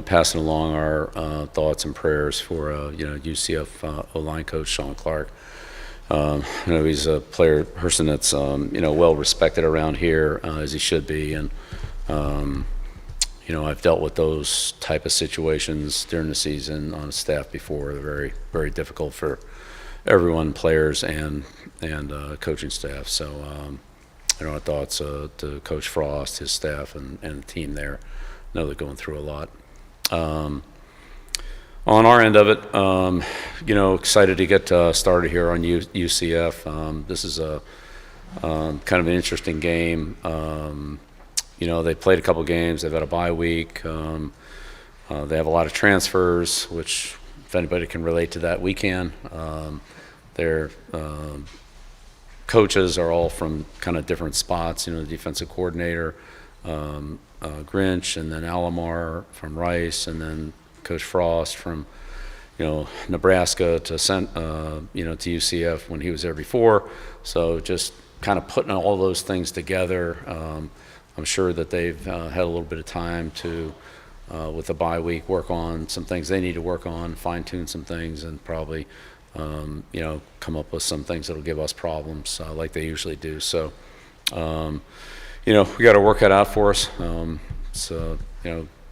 passing along our thoughts and prayers for UCF O-line coach Sean Clark. He's a person that's well respected around here, as he should be, and I've dealt with those type of situations during the season on staff before. They're very, very difficult for everyone, players and coaching staff. So our thoughts to Coach Frost, his staff, and the team there. I know they're going through a lot. On our end of it, excited to get started here on UCF. This is a kind of an interesting game. They played a couple games. They've had a bye week. They have a lot of transfers, which if anybody can relate to that, we can. Their coaches are all from kind of different spots. The defensive coordinator, Grinch, and then Alomar from Rice, and then Coach Frost from Nebraska to UCF when he was there before. So just kind of putting all those things together. I'm sure that they've had a little bit of time to, with the bye week, work on some things they need to work on, fine-tune some things, and probably come up with some things that'll give us problems like they usually do. So we got to work that out for us. It's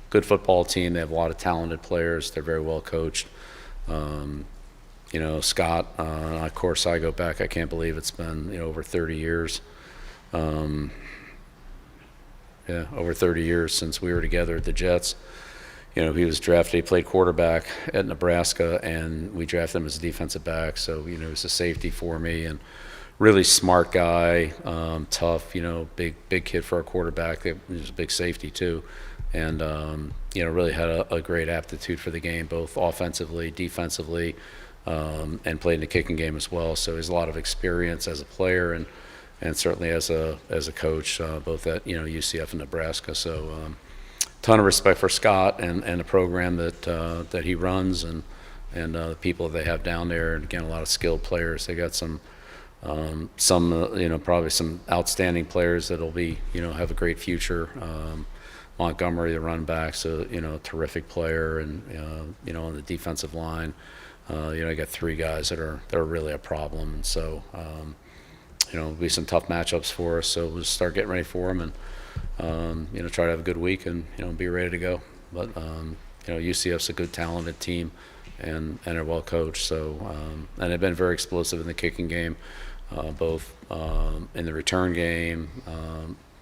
good football team. They have a lot of talented players. They're very well coached. Scott, of course, I go back. I can't believe it's been over 30 years. Over 30 years since we were together at the Jets. He was drafted. He played quarterback at Nebraska, and we drafted him as a defensive back. So he was a safety for me, and really smart guy, tough. Big kid for a quarterback. He was a big safety too. And really had a great aptitude for the game, both offensively, defensively, and played in the kicking game as well. So he has a lot of experience as a player and certainly as a coach, both at UCF and Nebraska. So ton of respect for Scott and the program that he runs and the people that they have down there. And again, a lot of skilled players. They got some probably some outstanding players that'll be have a great future. Montgomery, the run back, so terrific player, and on the defensive line, I got three guys that are really a problem, and so it'll be some tough matchups for us. So we'll start getting ready for them, and try to have a good week and be ready to go. But UCF's a good, talented team, and are well coached. So and they've been very explosive in the kicking game, both in the return game,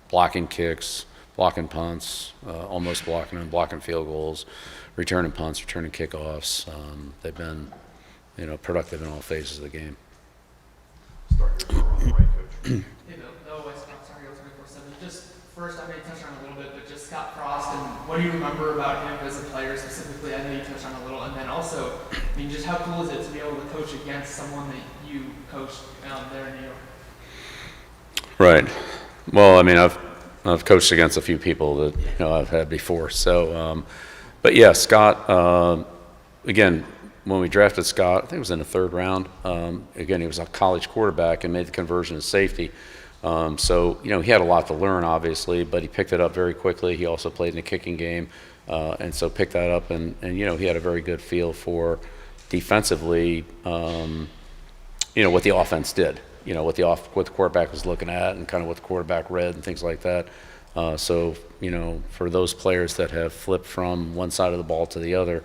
blocking kicks, blocking punts, almost blocking them, blocking field goals, returning punts, returning kickoffs. They've been, productive in all phases of the game. Start your on the right, Coach. Hey, Bill. Sorry, 24/7. Just first, I may touch on a little bit, but just Scott Frost, and what do you remember about him as a player specifically? I know you touched on a little, and then also, just how cool is it to be able to coach against someone that you coached there in New York? Right. Well, I've coached against a few people that I've had before. So, but yeah, Scott. Again, when we drafted Scott, I think it was in the third round. Again, he was a college quarterback and made the conversion to safety. So he had a lot to learn, obviously, but he picked it up very quickly. He also played in the kicking game, and so picked that up. And he had a very good feel for defensively, what the offense did. What the quarterback was looking at and kind of what the quarterback read and things like that. So, for those players that have flipped from one side of the ball to the other,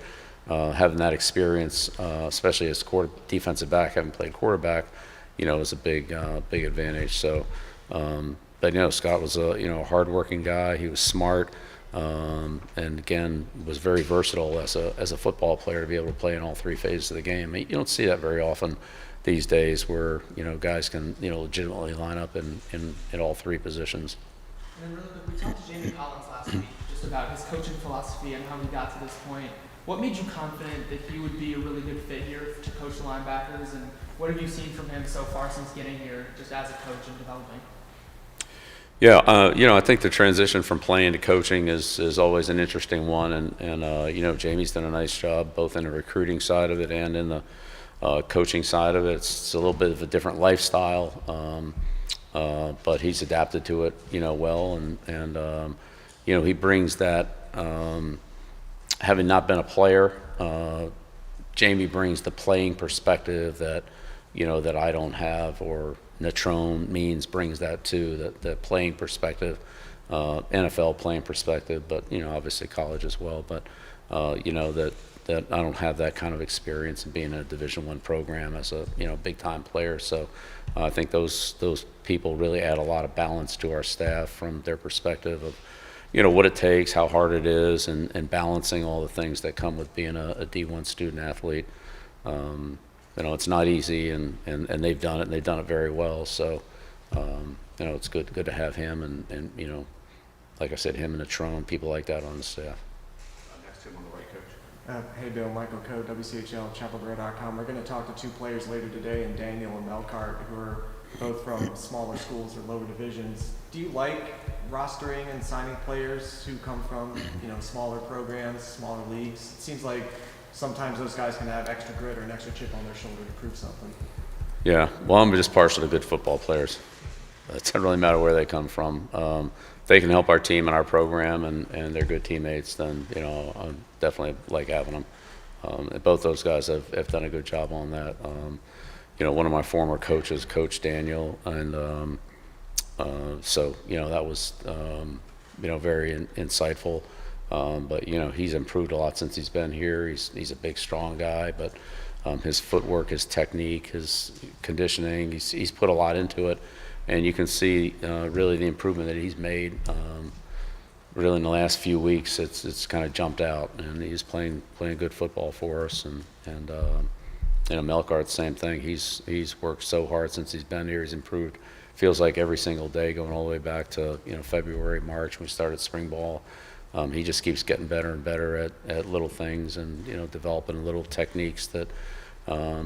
having that experience, especially as defensive back, having played quarterback, is a big advantage. So, but Scott was a hardworking guy. He was smart, and again was very versatile as a football player to be able to play in all three phases of the game. You don't see that very often these days, where guys can legitimately line up in all three positions. And then really quick, we talked to Jamie Collins last week just about his coaching philosophy and how he got to this point. What made you confident that he would be a really good fit here to coach the linebackers, and what have you seen from him so far since getting here, just as a coach and developing? Yeah, I think the transition from playing to coaching is always an interesting one, and Jamie's done a nice job both in the recruiting side of it and in the coaching side of it. It's a little bit of a different lifestyle, but he's adapted to it, well, and he brings that having not been a player, Jamie brings the playing perspective that, that I don't have, or Natrone Means brings that too, the playing perspective, NFL playing perspective, but, obviously college as well. But, that I don't have that kind of experience in being in a Division I program as a, big time player. So I think those people really add a lot of balance to our staff from their perspective of, what it takes, how hard it is, and balancing all the things that come with being a D1 student athlete. It's not easy, and they've done it, and they've done it very well. So, it's good to have him, and like I said, him and Natrone, people like that on the staff. Next to him on the right, Coach. Hey Bill, Michael Coe, WCHL, chapelboro.com. We're going to talk to two players later today, and Daniel and Melcart, who are both from smaller schools or lower divisions. Do you like rostering and signing players who come from, smaller programs, smaller leagues? It seems like sometimes those guys can have extra grit or an extra chip on their shoulder to prove something. Yeah, well, I'm just partial to good football players. It doesn't really matter where they come from. If they can help our team and our program, and they're good teammates, then, I definitely like having them. Both those guys have done a good job on that. One of my former coaches, Coach Daniel, and so, that was, very insightful. But, he's improved a lot since he's been here. He's a big, strong guy, but his footwork, his technique, his conditioning, he's put a lot into it. And you can see really the improvement that he's made. Really in the last few weeks, it's kind of jumped out, and he's playing good football for us. And Melcart, same thing. He's worked so hard since he's been here. He's improved. Feels like every single day, going all the way back to February, March when we started spring ball. He just keeps getting better and better at little things, and developing little techniques that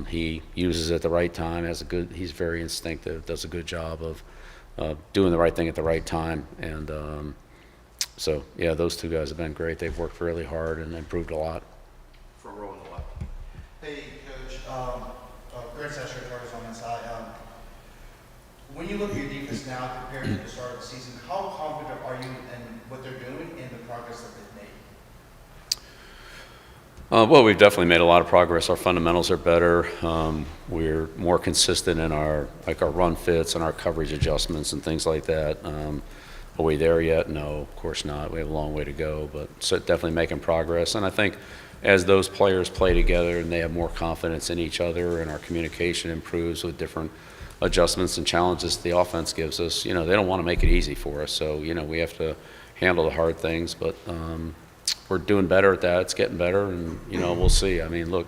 he uses at the right time. He's very instinctive, does a good job of doing the right thing at the right time. And so yeah, those two guys have been great. They've worked really hard and improved a lot. Front row on the left. Hey, Coach. Great session of on this side. When you look at your defense now compared to the start of the season, how confident are you in what they're doing and the progress that they've made? Well, we've definitely made a lot of progress. Our fundamentals are better. We're more consistent in our run fits and our coverage adjustments and things like that. Are we there yet? No, of course not. We have a long way to go, but so definitely making progress. And I think as those players play together and they have more confidence in each other, and our communication improves with different adjustments and challenges the offense gives us, they don't want to make it easy for us. So, we have to handle the hard things, but we're doing better at that. It's getting better, and, we'll see. I mean, look,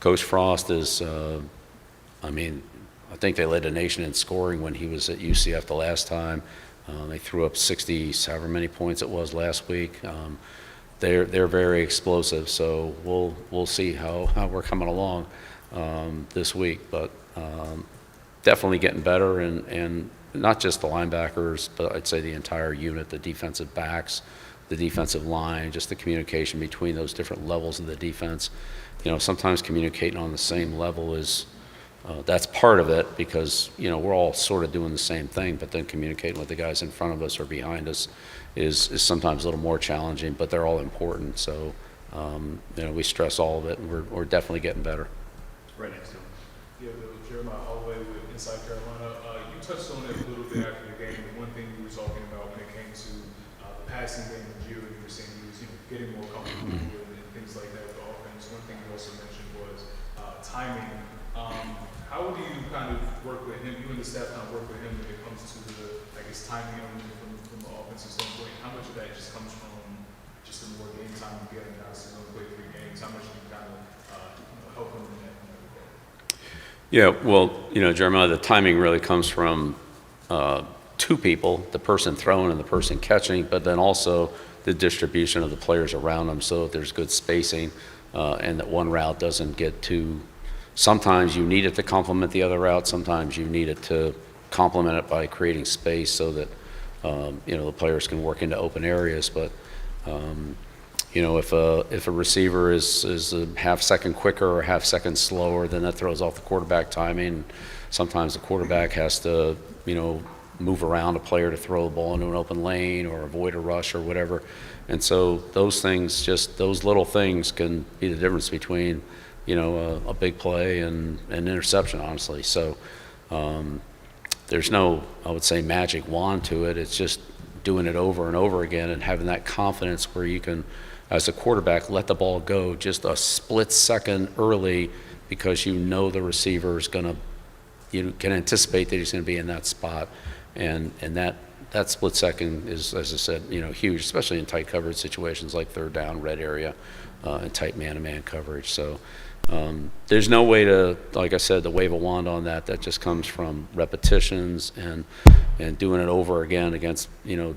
Coach Frost is, I think they led the nation in scoring when he was at UCF the last time. They threw up 60, however many points it was last week. They're very explosive, so we'll see how we're coming along this week. But definitely getting better, and not just the linebackers, but I'd say the entire unit, the defensive backs, the defensive line, just the communication between those different levels of the defense. Sometimes communicating on the same level is that's part of it, because we're all sort of doing the same thing, but then communicating with the guys in front of us or behind us is sometimes a little more challenging, but they're all important. So we stress all of it, and we're definitely getting better. Right next to him. Yeah, Jeremiah Holloway with Inside Carolina. You touched on it a little bit after the game. The one thing you were talking about when it came to the passing game with you were saying he was getting more comfortable and things like that with the offense. One thing you also mentioned was timing. How do you kind of work with him? You and the staff kind of work with him when it comes to the, timing from the offensive standpoint. How much of that just comes from just the more game time you get, and guys don't play 3 games? How much do you kind of help him in that regard? Yeah, well, Jeremiah, the timing really comes from two people, the person throwing and the person catching, but then also the distribution of the players around them, so that there's good spacing, and that one route doesn't get too. Sometimes you need it to complement the other route. Sometimes you need it to complement it by creating space so that the players can work into open areas. But if a receiver is a half second quicker or a half second slower, then that throws off the quarterback timing. Sometimes the quarterback has to move around a player to throw the ball into an open lane or avoid a rush or whatever. And so those things, just those little things can be the difference between, a big play and an interception, honestly. So there's no, I would say, magic wand to it. It's just doing it over and over again and having that confidence where you can, as a quarterback, let the ball go just a split second early because the receiver is going to, you can anticipate that he's going to be in that spot. And that split second is, as I said, huge, especially in tight coverage situations like third down, red area, and tight man-to-man coverage. So there's no way to, like I said, to wave a wand on that. That just comes from repetitions and doing it over again against,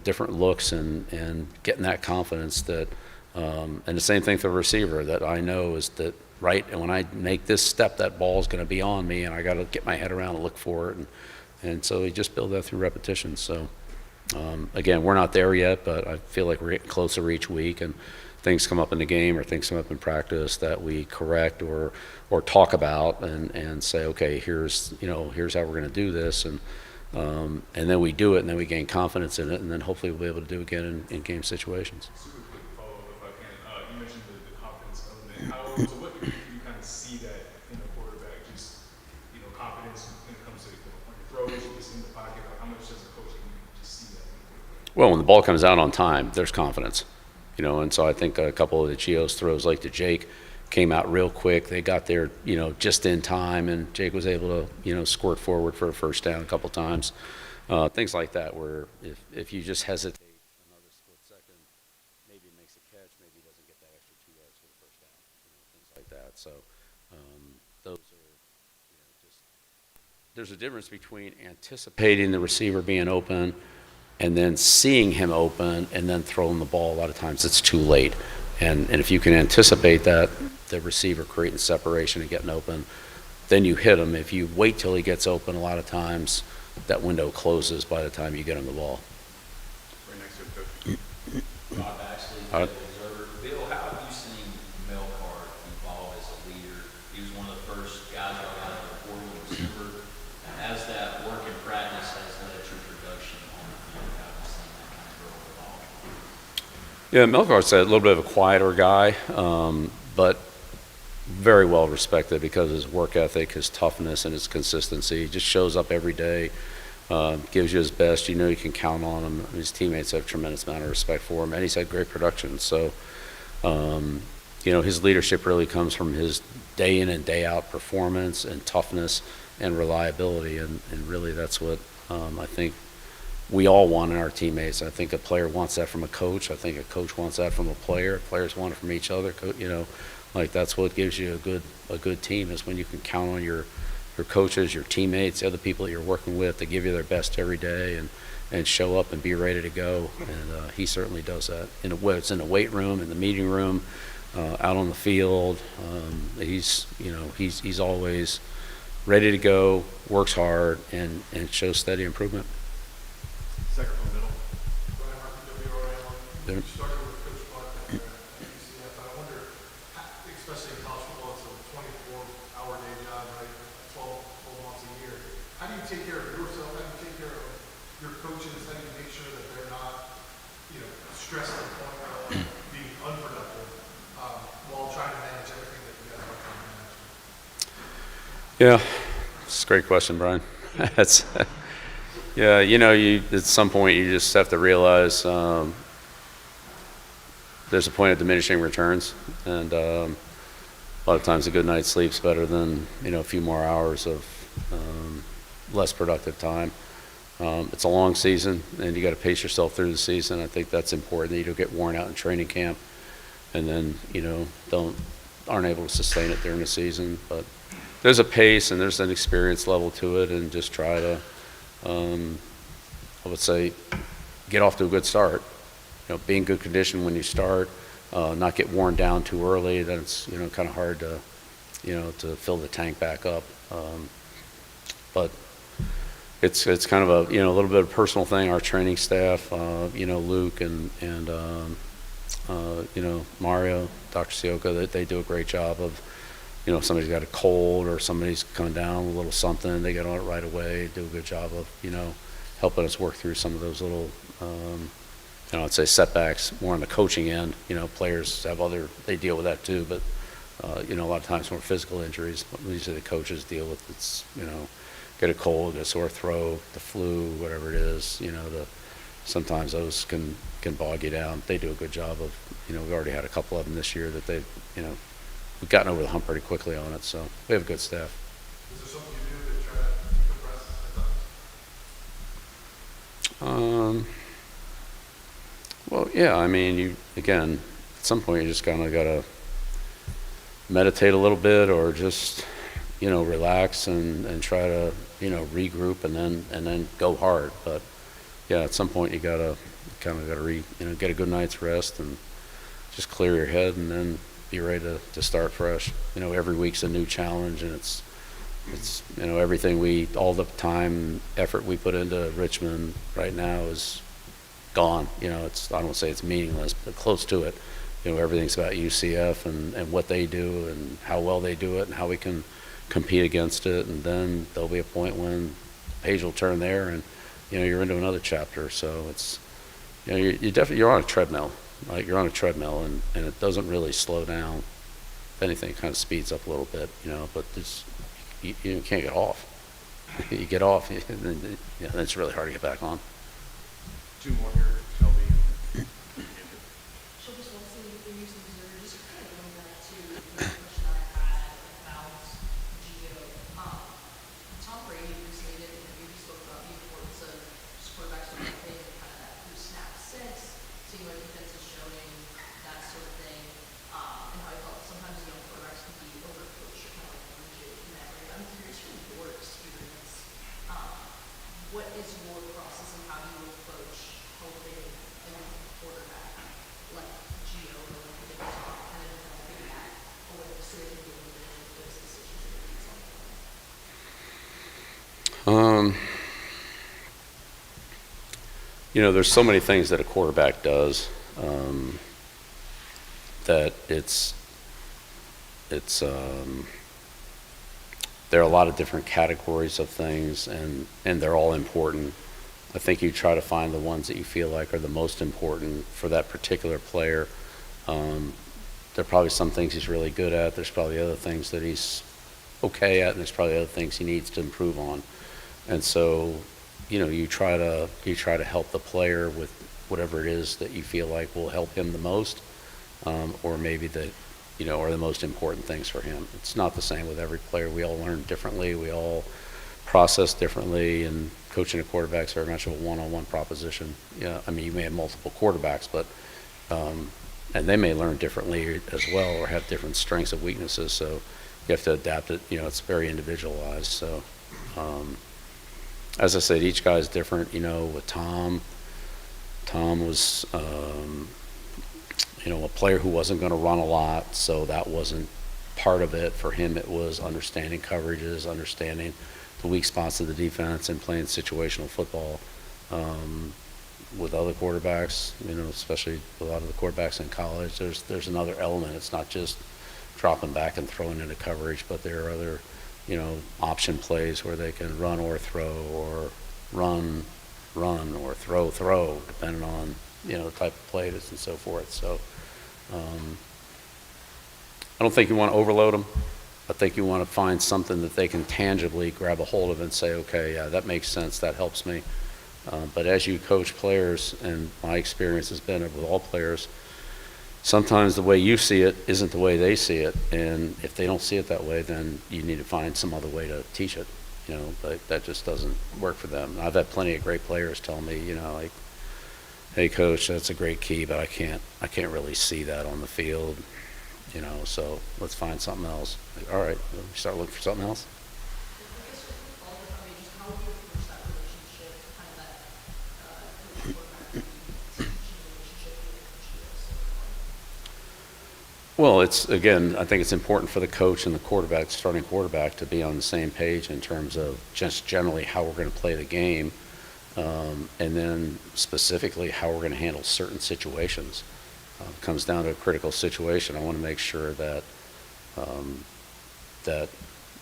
different looks and getting that confidence that, and the same thing for the receiver, that I know is that, right, and when I make this step, that ball's going to be on me, and I got to get my head around and look for it. And so you just build that through repetition. So, again, we're not there yet, but I feel like we're getting closer each week, and things come up in the game or things come up in practice that we correct or talk about and say, okay, here's how we're going to do this, and then we do it, and then we gain confidence in it, and then hopefully we'll be able to do it again in game situations. Super quick follow-up, if I can. You mentioned the confidence element. To what degree do you kind of see that in a quarterback? Just confidence when it comes to when he throws, just in the pocket. How much does a coach can just see that? Well, when the ball comes out on time, there's confidence, and so I think a couple of the Gio's throws, like to Jake, came out real quick. They got there, just in time, and Jake was able to, squirt forward for a first down a couple times. Things like that, where if you just hesitate another split second, maybe he makes a catch, maybe he doesn't get that extra 2 yards for the first down, things like that. So those are, just there's a difference between anticipating the receiver being open and then seeing him open and then throwing the ball. A lot of times it's too late. And if you can anticipate that, the receiver creating separation and getting open, then you hit him. If you wait till he gets open, a lot of times that window closes by the time you get him the ball. Right next to him, Coach. Rob Ashley, All right. observer. Bill, how have you seen Melcart evolve as a leader? He was one of the first guys out of the portal receiver. As that work in practice has led to production on the field, how have you seen that kind of growth evolve? Yeah, Melgart's a little bit of a quieter guy, but very well respected because of his work ethic, his toughness, and his consistency. He just shows up every day, gives you his best. You can count on him. His teammates have a tremendous amount of respect for him, and he's had great production. So, his leadership really comes from his day in and day out performance and toughness and reliability, and really that's what I think we all want in our teammates. I think a player wants that from a coach. I think a coach wants that from a player. Players want it from each other. That's what gives you a good team, is when you can count on your coaches, your teammates, the other people that you're working with to give you their best every day and show up and be ready to go. And he certainly does that. It's in the weight room, in the meeting room, out on the field. He's always ready to go, works hard, and shows steady improvement. Second from the middle. There. You started with Coach Buck at UCF. I wonder, especially in college football, it's a 24-hour day job, right? 12 months a year. How do you take care of yourself? How do you take care of your coaches? How do you make sure that they're not, stressed to the point of being unproductive while trying to manage everything that you guys are trying to manage? Yeah, it's a great question, Brian. Yeah, at some point you just have to realize there's a point of diminishing returns, and a lot of times a good night's sleep's better than a few more hours of less productive time. It's a long season, and you got to pace yourself through the season. I think that's important, that you don't get worn out in training camp, and then aren't able to sustain it during the season. But there's a pace and there's an experience level to it, and just try to, I would say, get off to a good start. Be in good condition when you start, not get worn down too early. Then it's kind of hard to to fill the tank back up. But it's kind of a a little bit of a personal thing. Our training staff, Luke and Mario, Dr. Sioka, they do a great job of, if somebody's got a cold or somebody's coming down with a little something, they get on it right away. Do a good job of helping us work through some of those little, I'd say setbacks more on the coaching end. Players have they deal with that too, but, a lot of times more physical injuries. Usually the coaches deal with get a cold, get a sore throat, the flu, whatever it is, sometimes those can bog you down. They do a good job of, we've already had a couple of them this year that we've gotten over the hump pretty quickly on it, so we have a good staff. Is there something you do to try to decompress at times? Well, yeah, again, at some point you just kind of got to meditate a little bit or just, relax and try to, regroup and then go hard. But yeah, at some point you get a good night's rest and just clear your head and then be ready to start fresh. Every week's a new challenge, and it's everything all the time, effort we put into Richmond right now is gone. I don't want to say it's meaningless, but close to it. Everything's about UCF and what they do and how well they do it and how we can compete against it. And then there'll be a point when the page will turn there and, you're into another chapter. So it's, you're on a treadmill. Like you're on a treadmill and it doesn't really slow down. If anything, it kind of speeds up a little bit, but you can't get off. You get off, and then it's really hard to get back on. Two more here, Shelby. She'll just want to see if you're using Missouri, just kind of going back to the question I had about Gio. Tom Brady recently did an interview, he spoke about the importance of just quarterbacks doing that thing and kind of that pre-snap sense, seeing what defense is showing, that sort of thing, and how he felt sometimes young quarterbacks can be overcoached or kind of like rigid in that area. I'm curious from your experience, what is your process and how do you approach helping a young quarterback like Gio or like the different kind of developing that awareness so they can be able to make those decisions and reads on There's so many things that a quarterback does that there are a lot of different categories of things, and they're all important. I think you try to find the ones that you feel like are the most important for that particular player. There are probably some things he's really good at. There's probably other things that he's okay at, and there's probably other things he needs to improve on. And so, you try to help the player with whatever it is that you feel like will help him the most, or maybe that are the most important things for him. It's not the same with every player. We all learn differently. We all process differently, and coaching a quarterback is very much a one-on-one proposition. You may have multiple quarterbacks, but and they may learn differently as well or have different strengths and weaknesses. So you have to adapt it. It's very individualized. So as I said, each guy is different. With Tom was a player who wasn't going to run a lot, so that wasn't part of it. For him, it was understanding coverages, understanding the weak spots of the defense, and playing situational football. With other quarterbacks, especially a lot of the quarterbacks in college, there's another element. It's not just dropping back and throwing into coverage, but there are other, option plays where they can run or throw, or run or throw, depending on, the type of play it is and so forth. So I don't think you want to overload them. I think you want to find something that they can tangibly grab a hold of and say, okay, yeah, that makes sense, that helps me. But as you coach players, and my experience has been with all players, sometimes the way you see it isn't the way they see it. And if they don't see it that way, then you need to find some other way to teach it. But that just doesn't work for them. I've had plenty of great players tell me, like, hey, coach, that's a great key, but I can't really see that on the field, so let's find something else. Like, all right, we start looking for something else. I guess with all the just how would you approach that relationship, kind of that coach quarterback teaching relationship with Gio? Well, I think it's important for the coach and the quarterback, starting quarterback, to be on the same page in terms of just generally how we're going to play the game, and then specifically how we're going to handle certain situations. It comes down to a critical situation. I want to make sure that that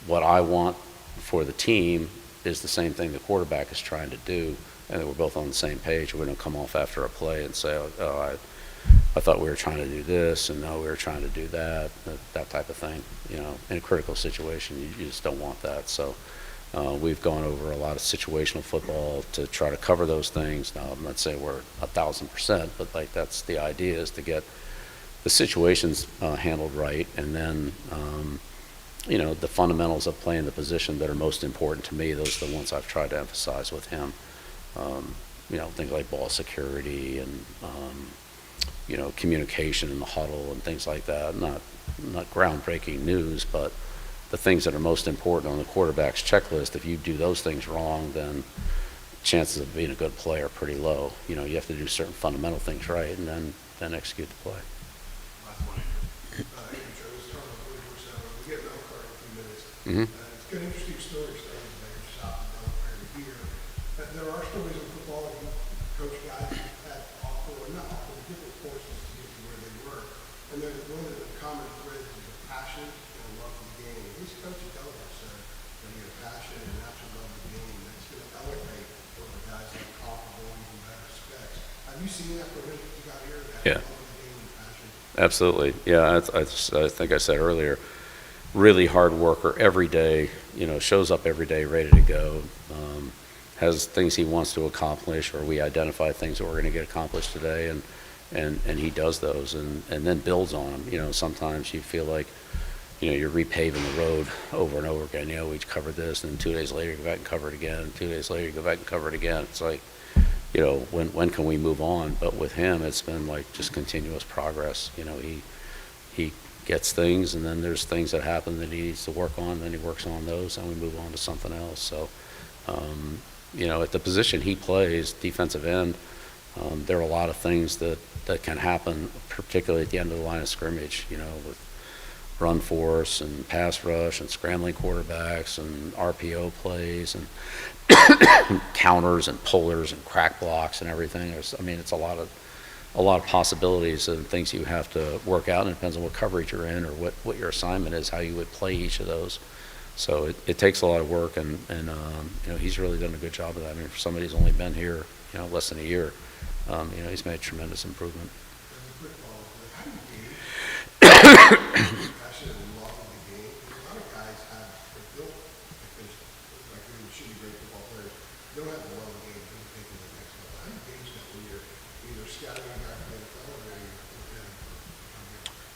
what I want for the team is the same thing the quarterback is trying to do, and that we're both on the same page. We don't come off after a play and say, oh, I thought we were trying to do this, and no, we were trying to do that type of thing. You know, in a critical situation, you just don't want that. So we've gone over a lot of situational football to try to cover those things. Now, I'm not saying we're 1,000%, but like that's the idea, is to get the situations handled right, and then you know, the fundamentals of playing the position that are most important to me, those are the ones I've tried to emphasize with him. You know, things like ball security and you know, communication in the huddle and things like that. Not groundbreaking news, but the things that are most important on the quarterback's checklist. If you do those things wrong, then chances of being a good player are pretty low. You know, you have to do certain fundamental things right, and then execute the play. Last one. Coach, I was talking about 44-7. We get Mel Carter in a few minutes. Mm-hmm. It's got an interesting story starting today. Your shop and Mel Carter here. There are stories in football that you coach guys had awful or not awful, different forces to get to where they were. And then one of the common threads is a passion and a love for the game. This coach at Delaware said that he had a passion and an absolute love of the game that's going to elevate over guys like comparable and even better specs. Have you seen that from him that you got here? That Yeah. love of the game and passion? Absolutely. Yeah, I think I said earlier, really hard worker every day, you know, shows up every day ready to go, has things he wants to accomplish, or we identify things that we're going to get accomplished today, and he does those, and then builds on them. You know, sometimes you feel like, you know, you're repaving the road over and over again. You know, we covered this, and 2 days later you go back and cover it again, 2 days later you go back and cover it again. It's like, you know, when can we move on? But with him, it's been like just continuous progress. You know, he gets things, and then there's things that happen that he needs to work on, then he works on those, and we move on to something else. So, you know, at the position he plays, defensive end, there are a lot of things that can happen, particularly at the end of the line of scrimmage, you know, with run force and pass rush and scrambling quarterbacks and RPO plays and counters and pullers and crack blocks and everything. I mean, it's a lot of possibilities and things you have to work out, and it depends on what coverage you're in or what your assignment is, how you would play each of those. So it takes a lot of work, and you know, he's really done a good job of that. I mean, for somebody who's only been here, you know, less than a year, you know, he's made tremendous improvement. As a quick follow-up, how do you gauge passion and love of the game? Because a lot of guys they're built like they should be great football players. They don't have the love of the game to take to the next level. How do you gauge that when you're either scattering back from the NFL or you're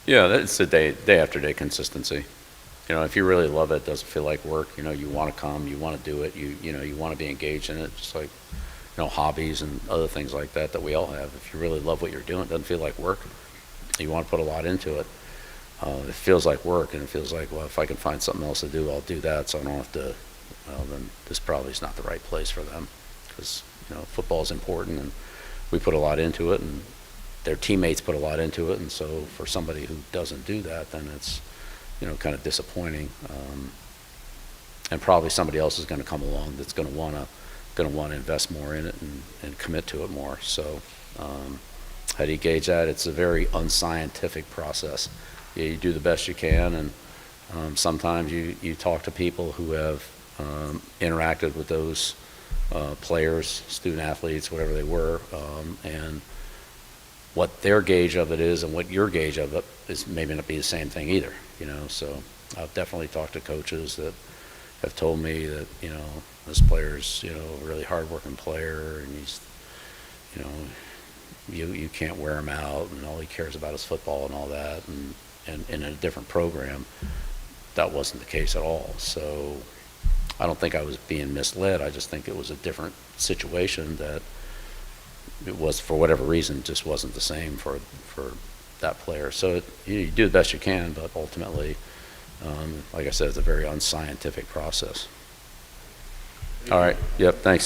Yeah, it's a day after day consistency. You know, if you really love it, it doesn't feel like work. You know, you want to come, you want to do it, you know, you want to be engaged in it, just like, you know, hobbies and other things like that we all have. If you really love what you're doing, it doesn't feel like work. You want to put a lot into it. It feels like work, and it feels like, well, if I can find something else to do, I'll do that, so I don't have to, well, then this probably is not the right place for them, because, you know, football is important, and we put a lot into it, and their teammates put a lot into it, and so for somebody who doesn't do that, then it's, you know, kind of disappointing. And probably somebody else is going to come along that's going to want to invest more in it and commit to it more. So how do you gauge that? It's a very unscientific process. You do the best you can, and sometimes you talk to people who have interacted with those players, student athletes, whatever they were, and what their gauge of it is and what your gauge of it is maybe not be the same thing either, you know. So I've definitely talked to coaches that have told me that, you know, this player's, you know, a really hardworking player, and he's, you know, you can't wear him out, and all he cares about is football and all that, and in a different program, that wasn't the case at all. So I don't think I was being misled. I just think it was a different situation that it was, for whatever reason, just wasn't the same for that player. So you do the best you can, but ultimately, like I said, it's a very unscientific process. All right. Yep. Thanks.